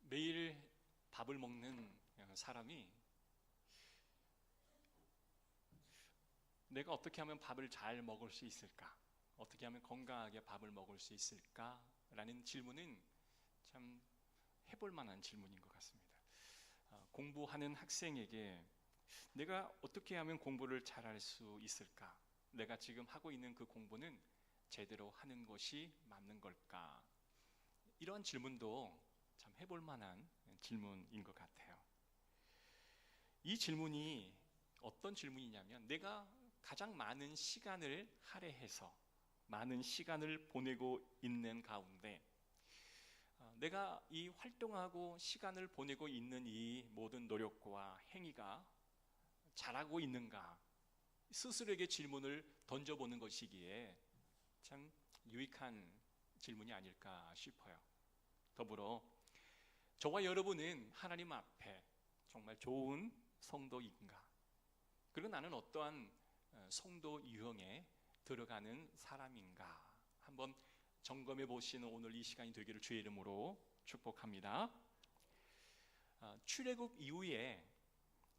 매일 밥을 먹는 사람이 내가 어떻게 하면 밥을 잘 먹을 수 있을까? 어떻게 하면 건강하게 밥을 먹을 수 있을까? 라는 질문은 참 해볼 만한 질문인 것 같습니다. 공부하는 학생에게 내가 어떻게 하면 공부를 잘할 수 있을까? 내가 지금 하고 있는 그 공부는 제대로 하는 것이 맞는 걸까? 이런 질문도 참 해볼 만한 질문인 것 같아요. 이 질문이 어떤 질문이냐면, 내가 가장 많은 시간을 할애해서 많은 시간을 보내고 있는 가운데 내가 이 활동하고 시간을 보내고 있는 이 모든 노력과 행위가 잘하고 있는가, 스스로에게 질문을 던져보는 것이기에 참 유익한 질문이 아닐까 싶어요. 더불어 저와 여러분은 하나님 앞에 정말 좋은 성도인가? 그리고 나는 어떠한 성도 유형에 들어가는 사람인가? 한번 점검해 보시는 오늘 이 시간이 되기를 주의 이름으로 축복합니다. 출애굽 이후에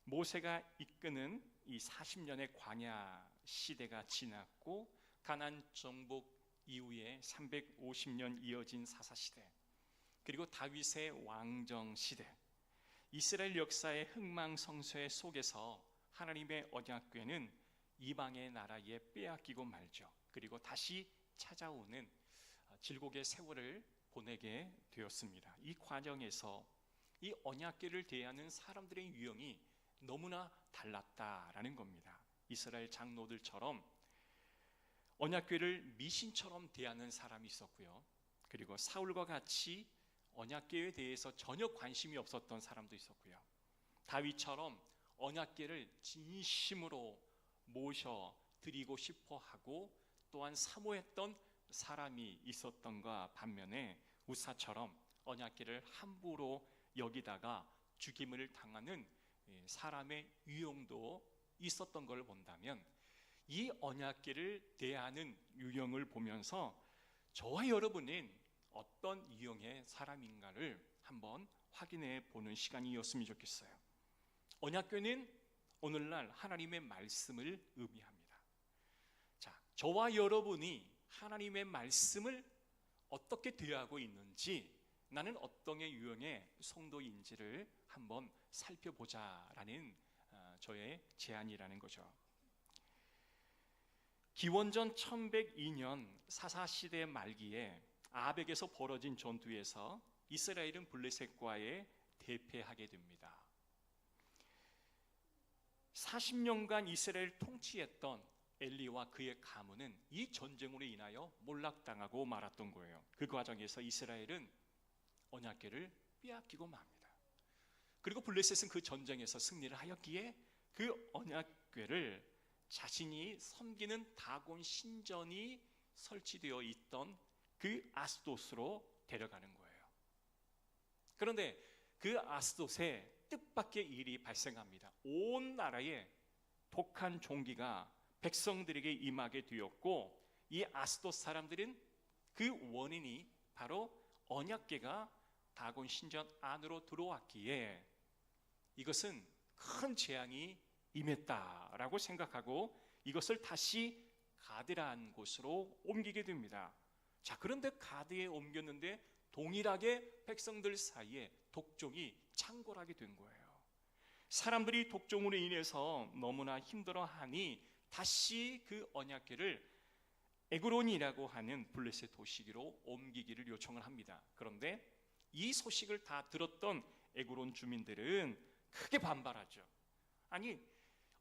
모세가 이끄는 이 40년의 광야 시대가 지났고, 가나안 정복 이후에 350년 이어진 사사시대, 그리고 다윗의 왕정 시대, 이스라엘 역사의 흥망성쇠 속에서 하나님의 언약궤는 이방의 나라에 빼앗기고 말죠. 그리고 다시 찾아오는 질곡의 세월을 보내게 되었습니다. 이 과정에서 이 언약궤를 대하는 사람들의 유형이 너무나 달랐다라는 겁니다. 이스라엘 장로들처럼 언약궤를 미신처럼 대하는 사람이 있었고요. 그리고 사울과 같이 언약궤에 대해서 전혀 관심이 없었던 사람도 있었고요. 다윗처럼 언약궤를 진심으로 모셔 드리고 싶어 하고 또한 사모했던 사람이 있었던가 반면에, 우사처럼 언약궤를 함부로 여기다가 죽임을 당하는 사람의 유형도 있었던 걸 본다면, 이 언약궤를 대하는 유형을 보면서 저와 여러분은 어떤 유형의 사람인가를 한번 확인해 보는 시간이었으면 좋겠어요. 언약궤는 오늘날 하나님의 말씀을 의미합니다. 자, 저와 여러분이 하나님의 말씀을 어떻게 대하고 있는지, 나는 어떤 유형의 성도인지를 한번 살펴보자라는 저의 제안이라는 거죠. 기원전 1102년 사사시대 말기에 아벡에서 벌어진 전투에서 이스라엘은 블레셋과의 대패하게 됩니다. 40년간 이스라엘을 통치했던 엘리와 그의 가문은 이 전쟁으로 인하여 몰락당하고 말았던 거예요. 그 과정에서 이스라엘은 언약궤를 빼앗기고 맙니다. 그리고 블레셋은 그 전쟁에서 승리를 하였기에 그 언약궤를 자신이 섬기는 다곤 신전이 설치되어 있던 그 아스돗으로 데려가는 거예요. 그런데 그 아스돗에 뜻밖의 일이 발생합니다. 온 나라에 독한 종기가 백성들에게 임하게 되었고, 이 아스돗 사람들은 그 원인이 바로 언약궤가 다곤 신전 안으로 들어왔기에 이것은 큰 재앙이 임했다라고 생각하고 이것을 다시 가드라는 곳으로 옮기게 됩니다. 자, 그런데 가드에 옮겼는데 동일하게 백성들 사이에 독종이 창궐하게 된 거예요. 사람들이 독종으로 인해서 너무나 힘들어하니 다시 그 언약궤를 에그론이라고 하는 블레셋 도시로 옮기기를 요청을 합니다. 그런데 이 소식을 다 들었던 에그론 주민들은 크게 반발하죠. 아니,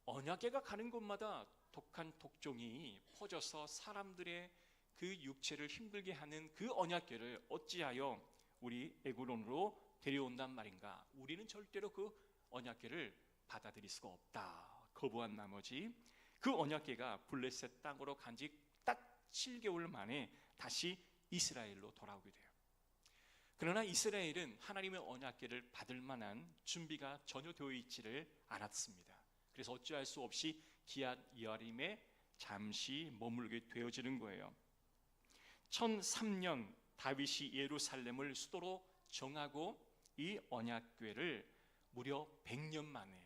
언약궤가 가는 곳마다 독한 독종이 퍼져서 사람들의 그 육체를 힘들게 하는 그 언약궤를 어찌하여 우리 에그론으로 데려온단 말인가? 우리는 절대로 그 언약궤를 받아들일 수가 없다. 거부한 나머지 그 언약궤가 블레셋 땅으로 간 지 딱 7개월 만에 다시 이스라엘로 돌아오게 돼요. 그러나 이스라엘은 하나님의 언약궤를 받을 만한 준비가 전혀 되어 있지를 않았습니다. 그래서 어찌할 수 없이 기욤 여아림에 잠시 머물게 되어지는 거예요. 1003년 다윗이 예루살렘을 수도로 정하고 이 언약궤를 무려 100년 만에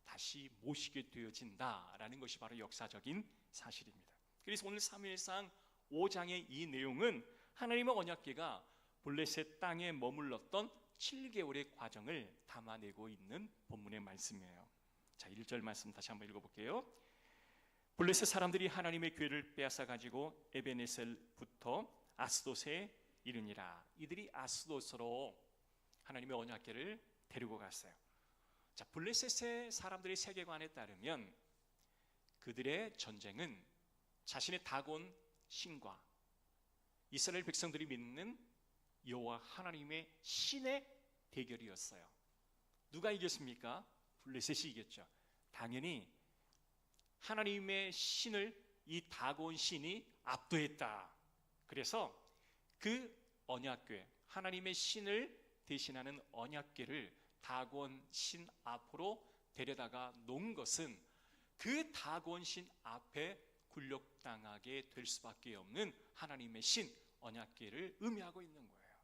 다시 모시게 되어진다라는 것이 바로 역사적인 사실입니다. 그래서 오늘 사무엘상 5장의 이 내용은 하나님의 언약궤가 블레셋 땅에 머물렀던 7개월의 과정을 담아내고 있는 본문의 말씀이에요. 자, 1절 말씀 다시 한번 읽어볼게요. 블레셋 사람들이 하나님의 궤를 빼앗아 가지고 에베네셀부터 아스돗에 이르니라. 이들이 아스돗으로 하나님의 언약궤를 데리고 갔어요. 자, 블레셋의 사람들의 세계관에 따르면 그들의 전쟁은 자신의 다곤 신과 이스라엘 백성들이 믿는 여호와 하나님의 신의 대결이었어요. 누가 이겼습니까? 블레셋이 이겼죠. 당연히 하나님의 신을 이 다곤 신이 압도했다. 그래서 그 언약궤, 하나님의 신을 대신하는 언약궤를 다곤 신 앞으로 데려다가 놓은 것은 그 다곤 신 앞에 굴욕당하게 될 수밖에 없는 하나님의 신 언약궤를 의미하고 있는 거예요.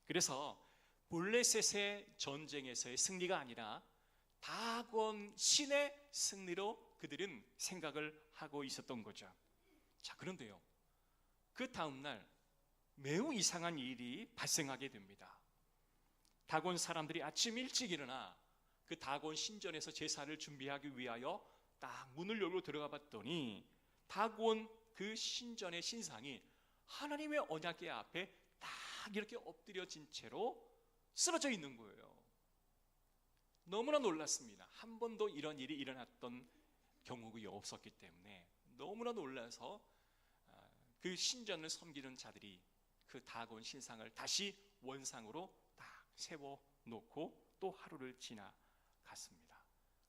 그래서 블레셋의 전쟁에서의 승리가 아니라 다곤 신의 승리로 그들은 생각을 하고 있었던 거죠. 자, 그런데요, 그 다음날 매우 이상한 일이 발생하게 됩니다. 다곤 사람들이 아침 일찍 일어나 그 다곤 신전에서 제사를 준비하기 위하여 딱 문을 열고 들어가 봤더니 다곤 그 신전의 신상이 하나님의 언약궤 앞에 딱 이렇게 엎드려진 채로 쓰러져 있는 거예요. 너무나 놀랐습니다. 한 번도 이런 일이 일어났던 경우가 없었기 때문에 너무나 놀라서 그 신전을 섬기는 자들이 그 다곤 신상을 다시 원상으로 딱 세워놓고 또 하루를 지나갔습니다.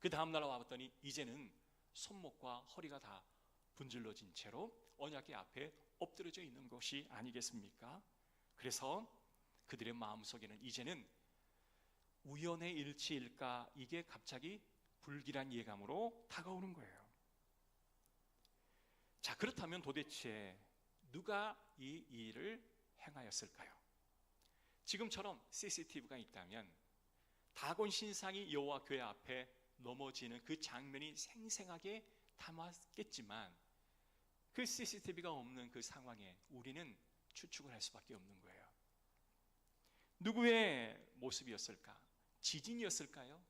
그 다음날 와봤더니 이제는 손목과 허리가 다 분질러진 채로 언약궤 앞에 엎드려져 있는 것이 아니겠습니까? 그래서 그들의 마음속에는 이제는 우연의 일치일까, 이게 갑자기 불길한 예감으로 다가오는 거예요. 자, 그렇다면 도대체 누가 이 일을 행하였을까요? 지금처럼 CCTV가 있다면 다곤 신상이 여호와 궤 앞에 넘어지는 그 장면이 생생하게 담았겠지만 그 CCTV가 없는 그 상황에 우리는 추측을 할 수밖에 없는 거예요. 누구의 모습이었을까? 지진이었을까요?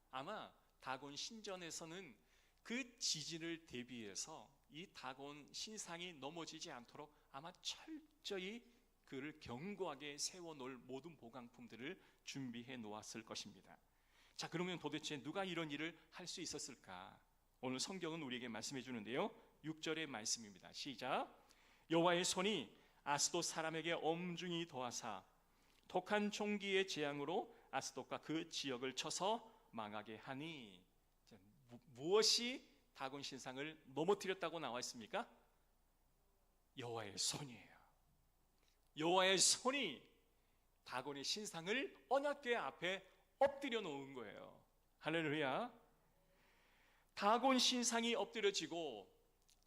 아마 다곤 신전에서는 그 지진을 대비해서 이 다곤 신상이 넘어지지 않도록 아마 철저히 그를 견고하게 세워놓을 모든 보강품들을 준비해 놓았을 것입니다. 자, 그러면 도대체 누가 이런 일을 할 수 있었을까? 오늘 성경은 우리에게 말씀해 주는데요, 6절의 말씀입니다. 시작. 여호와의 손이 아스돗 사람에게 엄중히 더하사 독한 총기의 재앙으로 아스돗과 그 지역을 쳐서 망하게 하니. 무엇이 다곤 신상을 넘어뜨렸다고 나와 있습니까? 여호와의 손이에요. 여호와의 손이 다곤의 신상을 언약궤 앞에 엎드려 놓은 거예요. 할렐루야. 다곤 신상이 엎드려지고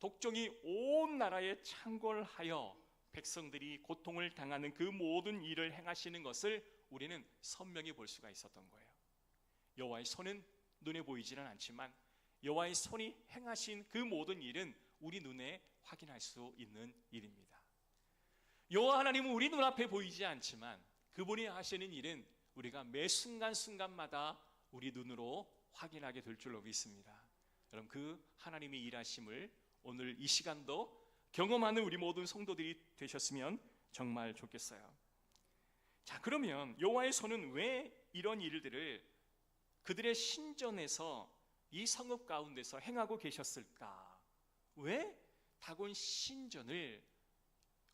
독종이 온 나라에 창궐하여 백성들이 고통을 당하는 그 모든 일을 행하시는 것을 우리는 선명히 볼 수가 있었던 거예요. 여호와의 손은 눈에 보이지는 않지만 여호와의 손이 행하신 그 모든 일은 우리 눈에 확인할 수 있는 일입니다. 여호와 하나님은 우리 눈앞에 보이지 않지만 그분이 하시는 일은 우리가 매 순간순간마다 우리 눈으로 확인하게 될 줄로 믿습니다. 여러분, 그 하나님의 일하심을 오늘 이 시간도 경험하는 우리 모든 성도들이 되셨으면 정말 좋겠어요. 자, 그러면 여호와의 손은 왜 이런 일들을 그들의 신전에서 이 성읍 가운데서 행하고 계셨을까? 왜 다곤 신전을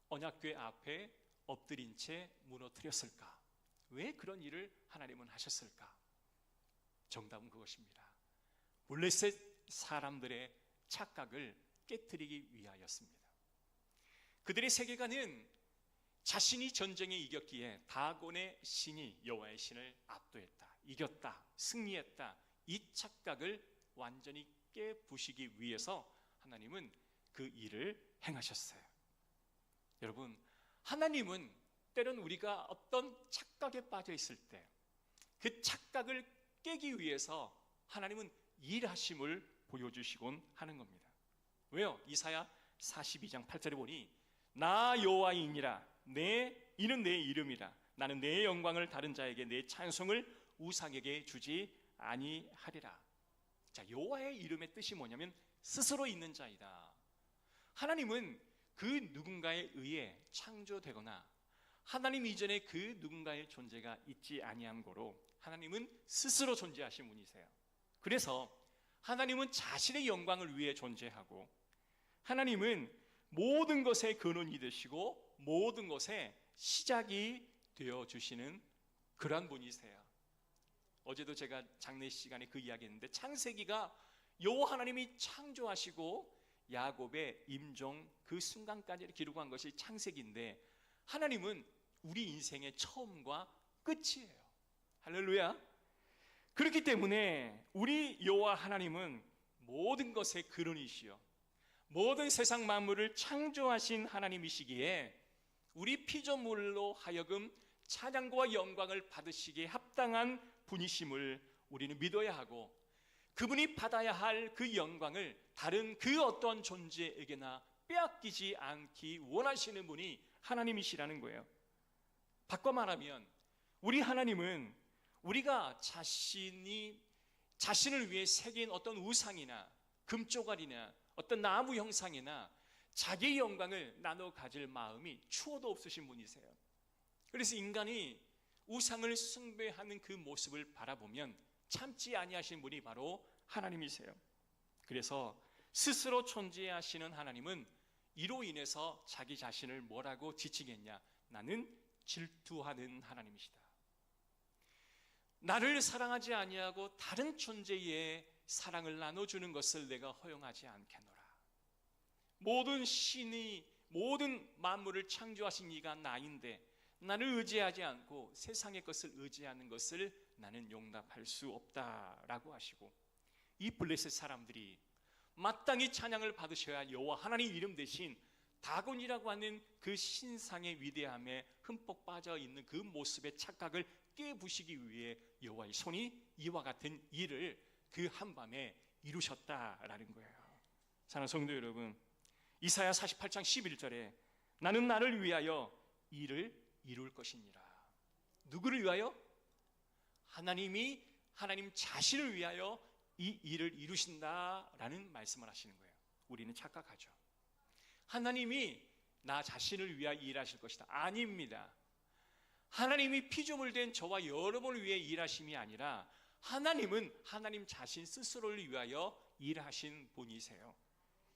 언약궤 앞에 엎드린 채 무너뜨렸을까? 왜 그런 일을 하나님은 하셨을까? 정답은 그것입니다. 블레셋 사람들의 착각을 깨트리기 위하였습니다. 그들의 세계관은 자신이 전쟁에 이겼기에 다곤의 신이 여호와의 신을 압도했다, 이겼다, 승리했다, 이 착각을 완전히 깨부시기 위해서 하나님은 그 일을 행하셨어요. 여러분, 하나님은 때론 우리가 어떤 착각에 빠져 있을 때 그 착각을 깨기 위해서 하나님은 일하심을 보여주시곤 하는 겁니다. 왜요? 이사야 42장 8절에 보니 나 여호와이니라 이는 내 이름이라 나는 내 영광을 다른 자에게 내 찬송을 우상에게 주지 아니하리라. 자, 여호와의 이름의 뜻이 뭐냐면 스스로 있는 자이다. 하나님은 그 누군가에 의해 창조되거나 하나님 이전에 그 누군가의 존재가 있지 아니한 거로 하나님은 스스로 존재하신 분이세요. 그래서 하나님은 자신의 영광을 위해 존재하고 하나님은 모든 것의 근원이 되시고 모든 것의 시작이 되어주시는 그런 분이세요. 어제도 제가 장례 시간에 그 이야기했는데 창세기가 여호와 하나님이 창조하시고 야곱의 임종 그 순간까지 기록한 것이 창세기인데 하나님은 우리 인생의 처음과 끝이에요. 할렐루야. 그렇기 때문에 우리 여호와 하나님은 모든 것의 근원이시요 모든 세상 만물을 창조하신 하나님이시기에 우리 피조물로 하여금 찬양과 영광을 받으시기에 합당한 분이심을 우리는 믿어야 하고 그분이 받아야 할 그 영광을 다른 그 어떤 존재에게나 빼앗기지 않기 원하시는 분이 하나님이시라는 거예요. 바꿔 말하면 우리 하나님은 우리가 자신을 위해 새긴 어떤 우상이나 금조각이나 어떤 나무 형상이나 자기의 영광을 나눠 가질 마음이 추호도 없으신 분이세요. 그래서 인간이 우상을 숭배하는 그 모습을 바라보면 참지 아니하신 분이 바로 하나님이세요. 그래서 스스로 존재하시는 하나님은 이로 인해서 자기 자신을 뭐라고 지칭했냐? 나는 질투하는 하나님이시다. 나를 사랑하지 아니하고 다른 존재의 사랑을 나눠주는 것을 내가 허용하지 않겠노라. 모든 신이 모든 만물을 창조하신 이가 나인데 나를 의지하지 않고 세상의 것을 의지하는 것을 나는 용납할 수 없다라고 하시고 이 블레셋 사람들이 마땅히 찬양을 받으셔야 여호와 하나님 이름 대신 다곤이라고 하는 그 신상의 위대함에 흠뻑 빠져 있는 그 모습의 착각을 깨부시기 위해 여호와의 손이 이와 같은 일을 그 한밤에 이루셨다라는 거예요. 사랑하는 성도 여러분, 이사야 48장 11절에 나는 나를 위하여 일을 이룰 것이니라. 누구를 위하여? 하나님 자신을 위하여 이 일을 이루신다라는 말씀을 하시는 거예요. 우리는 착각하죠. 하나님이 나 자신을 위하여 일하실 것이다. 아닙니다. 하나님이 피조물 된 저와 여러분을 위해 일하심이 아니라 하나님은 하나님 자신 스스로를 위하여 일하신 분이세요.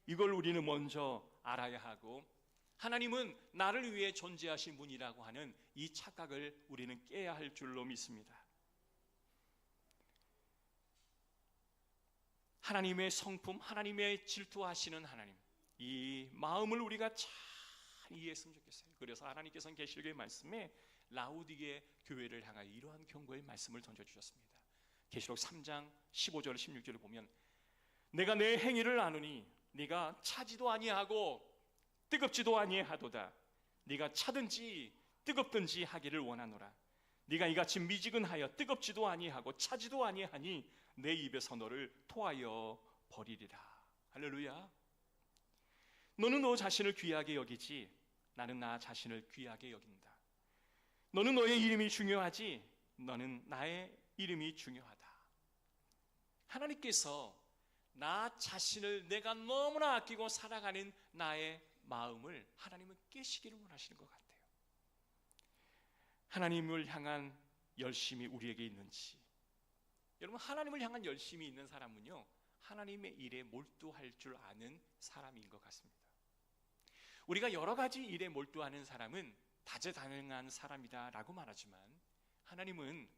이걸 우리는 먼저 알아야 하고 하나님은 나를 위해 존재하신 분이라고 하는 이 착각을 우리는 깨야 할 줄로 믿습니다. 하나님의 성품, 하나님의 질투하시는 하나님, 이 마음을 우리가 잘 이해했으면 좋겠어요. 그래서 하나님께서는 계시록의 말씀에 라우디게 교회를 향하여 이러한 경고의 말씀을 던져주셨습니다. 계시록 3장 15절 16절을 보면 내가 내 행위를 아노니 네가 차지도 아니하고 뜨겁지도 아니하도다. 네가 차든지 뜨겁든지 하기를 원하노라. 네가 이같이 미지근하여 뜨겁지도 아니하고 차지도 아니하니 내 입에서 너를 토하여 버리리라. 할렐루야. 너는 너 자신을 귀하게 여기지 나는 나 자신을 귀하게 여긴다. 너는 너의 이름이 중요하지 너는 나의 이름이 중요하다. 하나님께서 나 자신을 내가 너무나 아끼고 사랑하는 나의 마음을 하나님은 깨시기를 원하시는 것 같아요. 하나님을 향한 열심이 우리에게 있는지, 여러분 하나님을 향한 열심이 있는 사람은요 하나님의 일에 몰두할 줄 아는 사람인 것 같습니다. 우리가 여러 가지 일에 몰두하는 사람은 다재다능한 사람이다 라고 말하지만 하나님은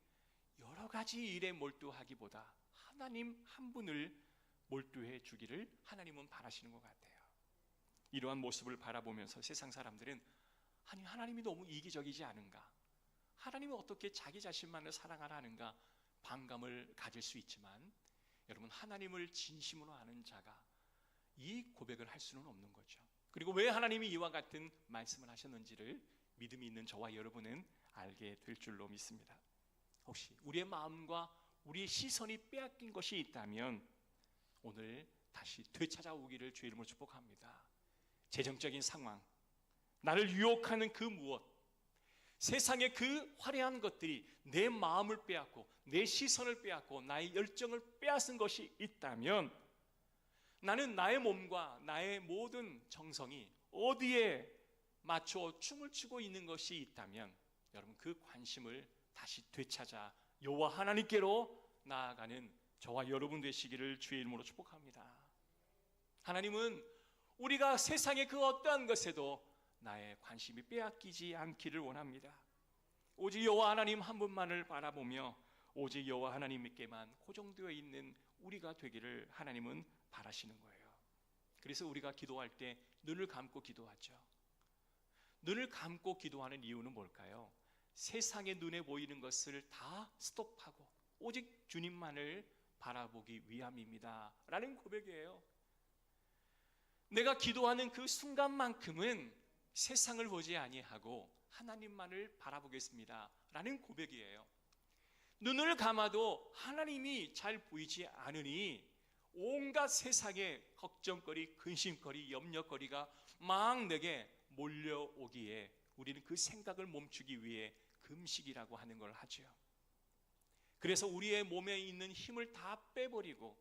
여러 가지 일에 몰두하기보다 하나님 한 분을 몰두해 주기를 하나님은 바라시는 것 같아요. 이러한 모습을 바라보면서 세상 사람들은 아니 하나님이 너무 이기적이지 않은가, 하나님은 어떻게 자기 자신만을 사랑하라 하는가 반감을 가질 수 있지만 여러분 하나님을 진심으로 아는 자가 이 고백을 할 수는 없는 거죠. 그리고 왜 하나님이 이와 같은 말씀을 하셨는지를 믿음이 있는 저와 여러분은 알게 될 줄로 믿습니다. 혹시 우리의 마음과 우리의 시선이 빼앗긴 것이 있다면 오늘 다시 되찾아오기를 주의 이름으로 축복합니다. 재정적인 상황, 나를 유혹하는 그 무엇, 세상의 그 화려한 것들이 내 마음을 빼앗고 내 시선을 빼앗고 나의 열정을 빼앗은 것이 있다면 나는 나의 몸과 나의 모든 정성이 어디에 맞춰 춤을 추고 있는 것이 있다면 여러분 그 관심을 다시 되찾아 여호와 하나님께로 나아가는 저와 여러분 되시기를 주의 이름으로 축복합니다. 하나님은 우리가 세상의 그 어떠한 것에도 나의 관심이 빼앗기지 않기를 원합니다. 오직 여호와 하나님 한 분만을 바라보며 오직 여호와 하나님께만 고정되어 있는 우리가 되기를 하나님은 바라시는 거예요. 그래서 우리가 기도할 때 눈을 감고 기도하죠. 눈을 감고 기도하는 이유는 뭘까요? 세상의 눈에 보이는 것을 다 스톱하고 오직 주님만을 바라보기 위함입니다 라는 고백이에요. 내가 기도하는 그 순간만큼은 세상을 보지 아니하고 하나님만을 바라보겠습니다 라는 고백이에요. 눈을 감아도 하나님이 잘 보이지 않으니 온갖 세상의 걱정거리, 근심거리, 염려거리가 막 내게 몰려오기에 우리는 그 생각을 멈추기 위해 금식이라고 하는 걸 하죠. 그래서 우리의 몸에 있는 힘을 다 빼버리고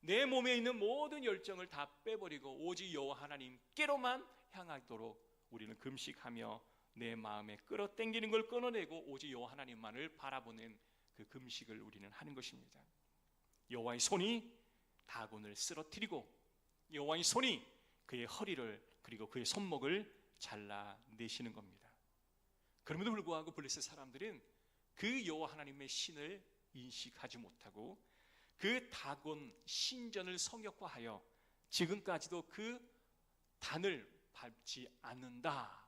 내 몸에 있는 모든 열정을 다 빼버리고 오직 여호와 하나님께로만 향하도록 우리는 금식하며 내 마음에 끌어당기는 걸 끊어내고 오직 여호와 하나님만을 바라보는 그 금식을 우리는 하는 것입니다. 여호와의 손이 다곤을 쓰러뜨리고 여호와의 손이 그의 허리를 그리고 그의 손목을 잘라내시는 겁니다. 그럼에도 불구하고 블레셋 사람들은 그 여호와 하나님의 신을 인식하지 못하고 그 다곤 신전을 성역화하여 지금까지도 그 단을 밟지 않는다,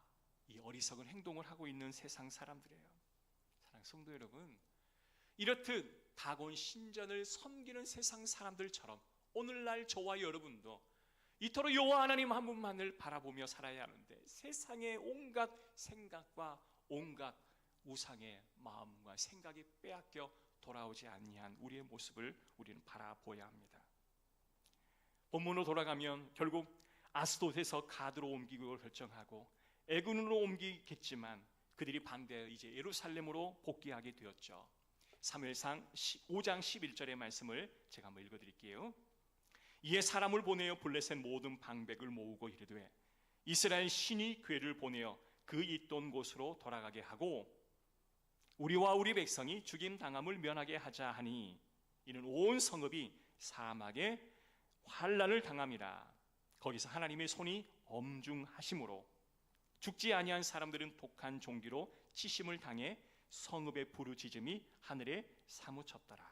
이 어리석은 행동을 하고 있는 세상 사람들이에요. 사랑하는 성도 여러분, 이렇듯 다곤 신전을 섬기는 세상 사람들처럼 오늘날 저와 여러분도 이토록 여호와 하나님 한 분만을 바라보며 살아야 하는데 세상의 온갖 생각과 온갖 우상의 마음과 생각이 빼앗겨 돌아오지 아니한 우리의 모습을 우리는 바라보아야 합니다. 본문으로 돌아가면 결국 아스돗에서 가드로 옮기고 결정하고 에군으로 옮기겠지만 그들이 반대하여 이제 예루살렘으로 복귀하게 되었죠. 사무엘상 5장 11절의 말씀을 제가 한번 읽어드릴게요. 이에 사람을 보내어 블레셋 모든 방백을 모으고 이르되 이스라엘 신이 괴를 보내어 그 있던 곳으로 돌아가게 하고 우리와 우리 백성이 죽임 당함을 면하게 하자 하니 이는 온 성읍이 사막에 환난을 당함이라. 거기서 하나님의 손이 엄중하심으로 죽지 아니한 사람들은 독한 종기로 치심을 당해 성읍의 부르짖음이 하늘에 사무쳤더라.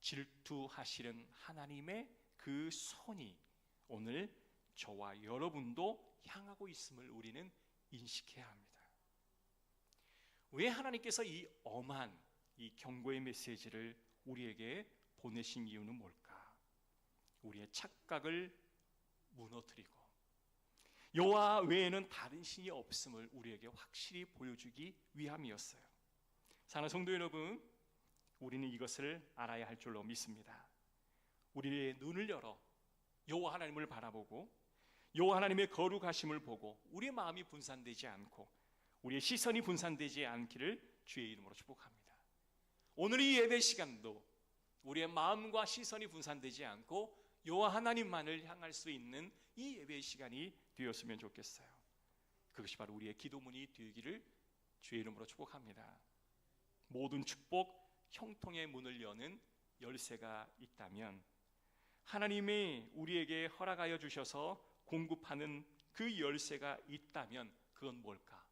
질투하시는 하나님의 그 손이 오늘 저와 여러분도 향하고 있음을 우리는 인식해야 합니다. 왜 하나님께서 이 엄한 이 경고의 메시지를 우리에게 보내신 이유는 뭘까? 우리의 착각을 무너뜨리고 여호와 외에는 다른 신이 없음을 우리에게 확실히 보여주기 위함이었어요. 사랑하는 성도 여러분, 우리는 이것을 알아야 할 줄로 믿습니다. 우리의 눈을 열어 여호와 하나님을 바라보고 여호와 하나님의 거룩하심을 보고 우리의 마음이 분산되지 않고 우리의 시선이 분산되지 않기를 주의 이름으로 축복합니다. 오늘 이 예배 시간도 우리의 마음과 시선이 분산되지 않고 여호와 하나님만을 향할 수 있는 이 예배 시간이 되었으면 좋겠어요. 그것이 바로 우리의 기도문이 되기를 주의 이름으로 축복합니다. 모든 축복, 형통의 문을 여는 열쇠가 있다면 하나님이 우리에게 허락하여 주셔서 공급하는 그 열쇠가 있다면 그건 뭘까?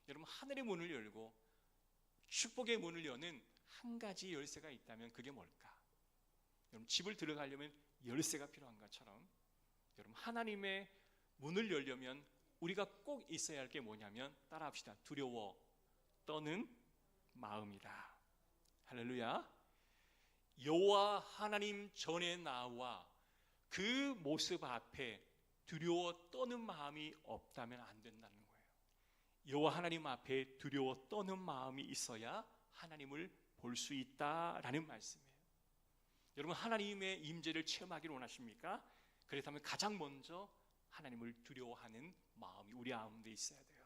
여러분, 하늘의 문을 열고 축복의 문을 여는 한 가지 열쇠가 있다면 그게 뭘까? 여러분, 집을 들어가려면 열쇠가 필요한 것처럼 여러분, 하나님의 문을 열려면 우리가 꼭 있어야 할 게 뭐냐면 따라합시다. 두려워 떠는 마음이다. 할렐루야. 여호와 하나님 전에 나와 그 모습 앞에 두려워 떠는 마음이 없다면 안 된다는 거예요. 여호와 하나님 앞에 두려워 떠는 마음이 있어야 하나님을 볼 수 있다라는 말씀이에요. 여러분, 하나님의 임재를 체험하기를 원하십니까? 그렇다면 가장 먼저 하나님을 두려워하는 마음이 우리 가운데 있어야 돼요.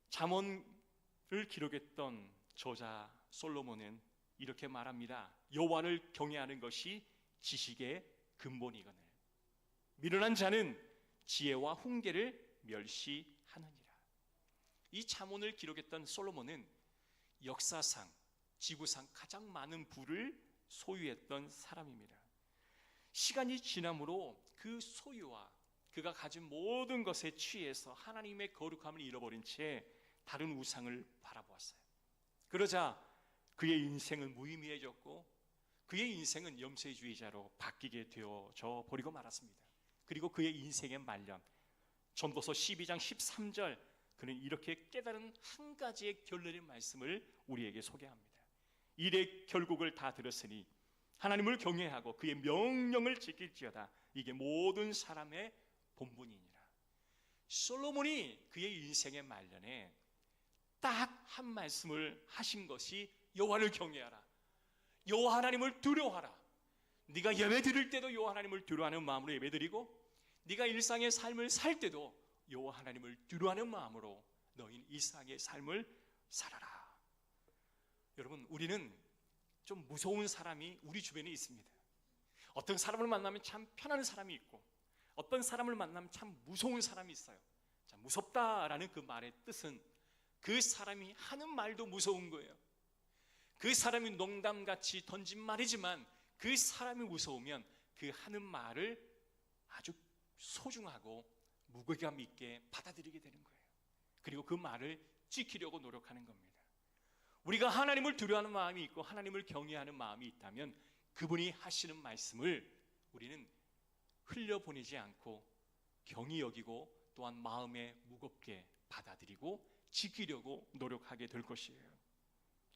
잠언을 기록했던 저자 솔로몬은 이렇게 말합니다. 여호와를 경외하는 것이 지식의 근본이거늘 미련한 자는 지혜와 훈계를 멸시하느니라. 이 잠언을 기록했던 솔로몬은 역사상 지구상 가장 많은 부를 소유했던 사람입니다. 시간이 지남으로 그 소유와 그가 가진 모든 것에 취해서 하나님의 거룩함을 잃어버린 채 다른 우상을 바라보았어요. 그러자 그의 인생은 무의미해졌고 그의 인생은 염세주의자로 바뀌게 되어져 버리고 말았습니다. 그리고 그의 인생의 말년, 전도서 12장 13절, 그는 이렇게 깨달은 한 가지의 결론의 말씀을 우리에게 소개합니다. 일의 결국을 다 들었으니 하나님을 경외하고 그의 명령을 지킬지어다. 이게 모든 사람의 본분이니라. 솔로몬이 그의 인생의 말년에 딱 한 말씀을 하신 것이 여호와를 경외하라, 여호와 하나님을 두려워하라. 네가 예배드릴 때도 여호와 하나님을 두려워하는 마음으로 예배드리고 네가 일상의 삶을 살 때도 여호와 하나님을 두려워하는 마음으로 너희는 일상의 삶을 살아라. 여러분, 우리는 좀 무서운 사람이 우리 주변에 있습니다. 어떤 사람을 만나면 참 편한 사람이 있고 어떤 사람을 만나면 참 무서운 사람이 있어요. 자, 무섭다라는 그 말의 뜻은 그 사람이 하는 말도 무서운 거예요. 그 사람이 농담같이 던진 말이지만 그 사람이 무서우면 그 하는 말을 아주 소중하고 무게감 있게 받아들이게 되는 거예요. 그리고 그 말을 지키려고 노력하는 겁니다. 우리가 하나님을 두려워하는 마음이 있고 하나님을 경외하는 마음이 있다면 그분이 하시는 말씀을 우리는 흘려보내지 않고 경히 여기고 또한 마음에 무겁게 받아들이고 지키려고 노력하게 될 것이에요.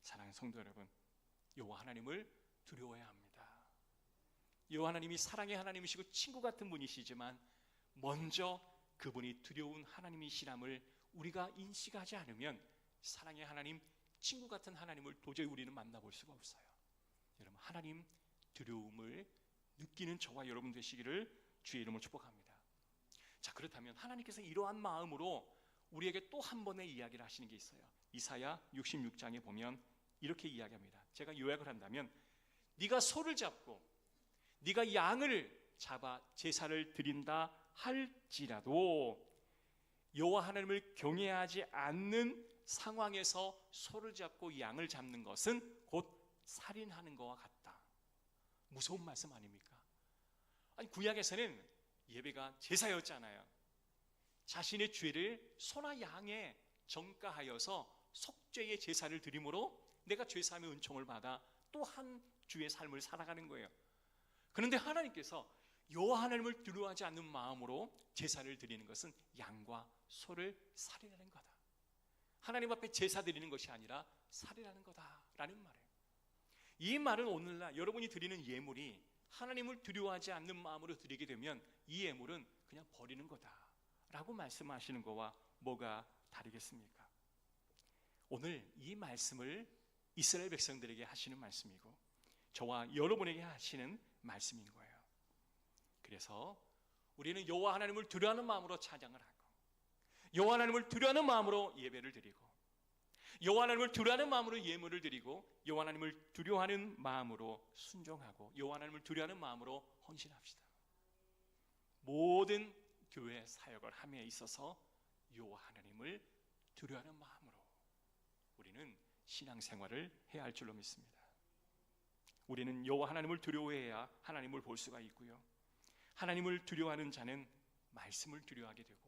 사랑하는 성도 여러분, 여호와 하나님을 두려워해야 합니다. 여호와 하나님이 사랑의 하나님이시고 친구 같은 분이시지만 먼저 그분이 두려운 하나님이시람을 우리가 인식하지 않으면 사랑의 하나님, 친구 같은 하나님을 도저히 우리는 만나볼 수가 없어요. 여러분, 하나님 두려움을 느끼는 저와 여러분 되시기를 주의 이름으로 축복합니다. 자, 그렇다면 하나님께서 이러한 마음으로 우리에게 또 한 번의 이야기를 하시는 게 있어요. 이사야 66장에 보면 이렇게 이야기합니다. 제가 요약을 한다면 네가 소를 잡고 네가 양을 잡아 제사를 드린다 할지라도 여호와 하나님을 경외하지 않는 상황에서 소를 잡고 양을 잡는 것은 곧 살인하는 것과 같다. 무서운 말씀 아닙니까? 아니, 구약에서는 예배가 제사였잖아요. 자신의 죄를 소나 양에 전가하여서 속죄의 제사를 드림으로 내가 죄사함의 은총을 받아 또 한 주의 삶을 살아가는 거예요. 그런데 하나님께서 여호와 하나님을 두려워하지 않는 마음으로 제사를 드리는 것은 양과 소를 살인하는 거다. 하나님 앞에 제사 드리는 것이 아니라 살인하는 거다라는 말이에요. 이 말은 오늘날 여러분이 드리는 예물이 하나님을 두려워하지 않는 마음으로 드리게 되면 이 예물은 그냥 버리는 거다라고 말씀하시는 거와 뭐가 다르겠습니까? 오늘 이 말씀을 이스라엘 백성들에게 하시는 말씀이고 저와 여러분에게 하시는 말씀인 거예요. 그래서 우리는 여호와 하나님을 두려워하는 마음으로 찬양을 하고 여호와 하나님을 두려워하는 마음으로 예배를 드리고 여호와 하나님을 두려워하는 마음으로 예물을 드리고 여호와 하나님을 두려워하는 마음으로 순종하고 여호와 하나님을 두려워하는 마음으로 헌신합시다. 모든 교회 사역을 함에 있어서 여호와 하나님을 두려워하는 마음으로 우리는 신앙생활을 해야 할 줄로 믿습니다. 우리는 여호와 하나님을 두려워해야 하나님을 볼 수가 있고요. 하나님을 두려워하는 자는 말씀을 두려워하게 되고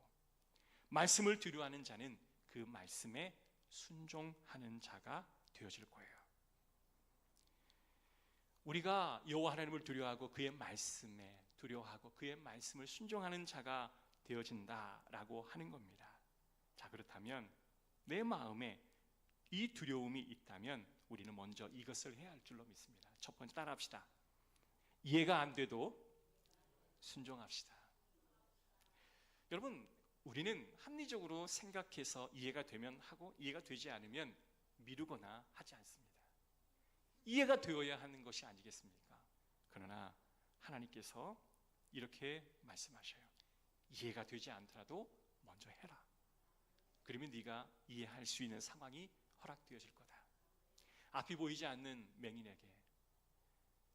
말씀을 두려워하는 자는 그 말씀에 순종하는 자가 되어질 거예요. 우리가 여호와 하나님을 두려워하고 그의 말씀에 두려워하고 그의 말씀을 순종하는 자가 되어진다라고 하는 겁니다. 자, 그렇다면 내 마음에 이 두려움이 있다면 우리는 먼저 이것을 해야 할 줄로 믿습니다. 첫 번째 따라합시다. 이해가 안 돼도 순종합시다. 여러분, 우리는 합리적으로 생각해서 이해가 되면 하고 이해가 되지 않으면 미루거나 하지 않습니다. 이해가 되어야 하는 것이 아니겠습니까? 그러나 하나님께서 이렇게 말씀하셔요. 이해가 되지 않더라도 먼저 해라. 그러면 네가 이해할 수 있는 상황이 허락되어질 거다. 앞이 보이지 않는 맹인에게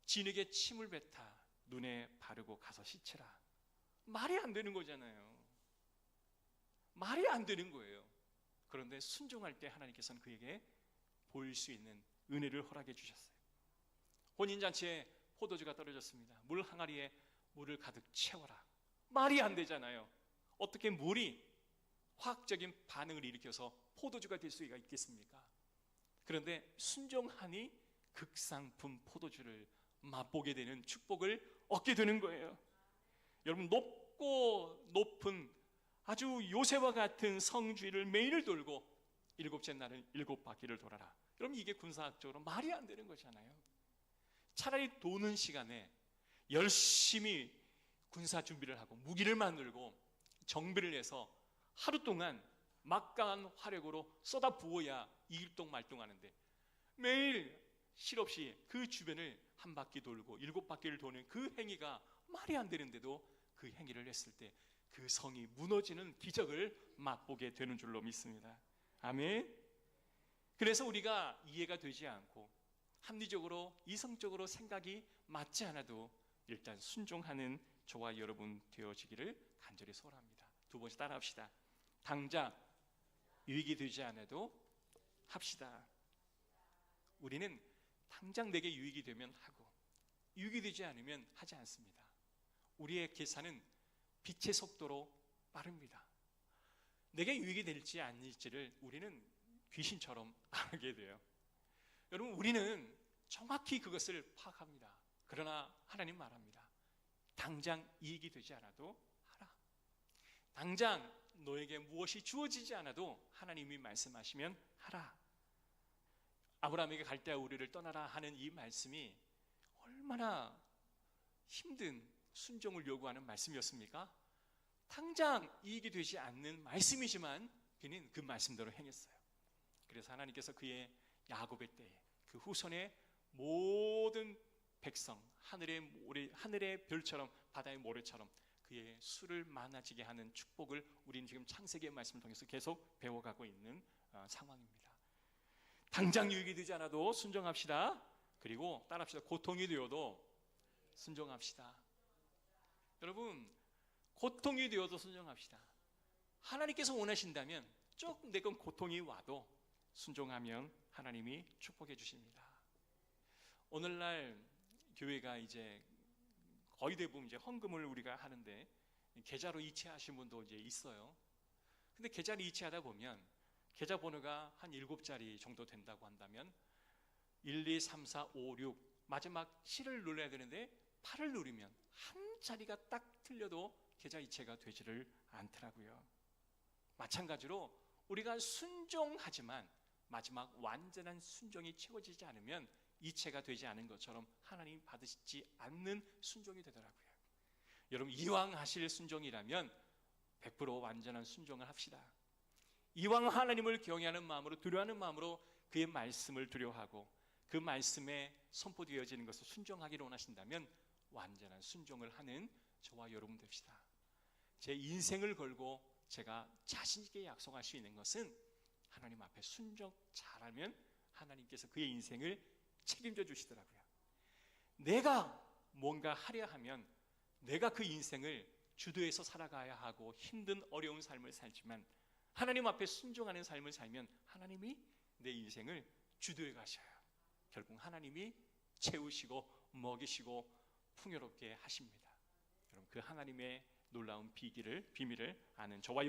진에게 침을 뱉아 눈에 바르고 가서 씻으라. 말이 안 되는 거잖아요. 말이 안 되는 거예요. 그런데 순종할 때 하나님께서는 그에게 보일 수 있는 은혜를 허락해 주셨어요. 혼인잔치에 포도주가 떨어졌습니다. 물 항아리에 물을 가득 채워라. 말이 안 되잖아요. 어떻게 물이 화학적인 반응을 일으켜서 포도주가 될 수가 있겠습니까? 그런데 순종하니 극상품 포도주를 맛보게 되는 축복을 얻게 되는 거예요. 여러분, 높고 높은 아주 요새와 같은 성주를 매일 돌고 일곱째 날은 7바퀴를 돌아라. 그럼 이게 군사학적으로 말이 안 되는 거잖아요. 차라리 도는 시간에 열심히 군사 준비를 하고 무기를 만들고 정비를 해서 하루 동안 막강한 화력으로 쏟아 부어야 일동말동하는데 매일 실없이 그 주변을 한 바퀴 돌고 7바퀴를 도는 그 행위가 말이 안 되는데도 그 행위를 했을 때 그 성이 무너지는 기적을 맛보게 되는 줄로 믿습니다. 아멘. 그래서 우리가 이해가 되지 않고 합리적으로 이성적으로 생각이 맞지 않아도 일단 순종하는 저와 여러분 되어지기를 간절히 소원합니다. 두 번째 따라합시다. 당장 유익이 되지 않아도 합시다. 우리는 당장 내게 유익이 되면 하고 유익이 되지 않으면 하지 않습니다. 우리의 계산은 빛의 속도로 빠릅니다. 내게 유익이 될지 아닐지를 우리는 귀신처럼 알게 돼요. 여러분, 우리는 정확히 그것을 파악합니다. 그러나 하나님 말합니다. 당장 이익이 되지 않아도 하라. 당장 너에게 무엇이 주어지지 않아도 하나님이 말씀하시면 하라. 아브라함에게 갈대아 우르를 떠나라 하는 이 말씀이 얼마나 힘든 순종을 요구하는 말씀이었습니까? 당장 이익이 되지 않는 말씀이지만 그는 그 말씀대로 행했어요. 그래서 하나님께서 그의 야곱의 때에 그 후손의 모든 백성, 하늘의 별처럼 바다의 모래처럼 그의 수를 많아지게 하는 축복을 우리는 지금 창세기의 말씀을 통해서 계속 배워가고 있는 상황입니다. 당장 유익이 되지 않아도 순종합시다. 그리고 따라합시다. 고통이 되어도 순종합시다. 여러분, 고통이 되어도 순종합시다. 하나님께서 원하신다면 조금 내건 고통이 와도 순종하면 하나님이 축복해 주십니다. 오늘날 교회가 이제 거의 대부분 이제 헌금을 우리가 하는데 계좌로 이체하신 분도 이제 있어요. 근데 계좌를 이체하다 보면 계좌 번호가 한 7자리 정도 된다고 한다면 1, 2, 3, 4, 5, 6 마지막 7을 눌러야 되는데 8을 누르면 한 자리가 딱 틀려도 계좌 이체가 되지를 않더라고요. 마찬가지로 우리가 순종하지만 마지막 완전한 순종이 채워지지 않으면 이체가 되지 않은 것처럼 하나님 받으시지 않는 순종이 되더라고요. 여러분, 이왕 하실 순종이라면 100% 완전한 순종을 합시다. 이왕 하나님을 경외하는 마음으로 두려워하는 마음으로 그의 말씀을 두려워하고 그 말씀에 선포되어지는 것을 순종하기를 원하신다면 완전한 순종을 하는 저와 여러분 됩시다. 제 인생을 걸고 제가 자신 있게 약속할 수 있는 것은 하나님 앞에 순종 잘하면 하나님께서 그의 인생을 책임져 주시더라고요. 내가 뭔가 하려 하면 내가 그 인생을 주도해서 살아가야 하고 힘든 어려운 삶을 살지만 하나님 앞에 순종하는 삶을 살면 하나님이 내 인생을 주도해 가셔요. 결국 하나님이 채우시고 먹이시고 풍요롭게 하십니다. 여러분, 그 하나님의 놀라운 비밀을 아는 저와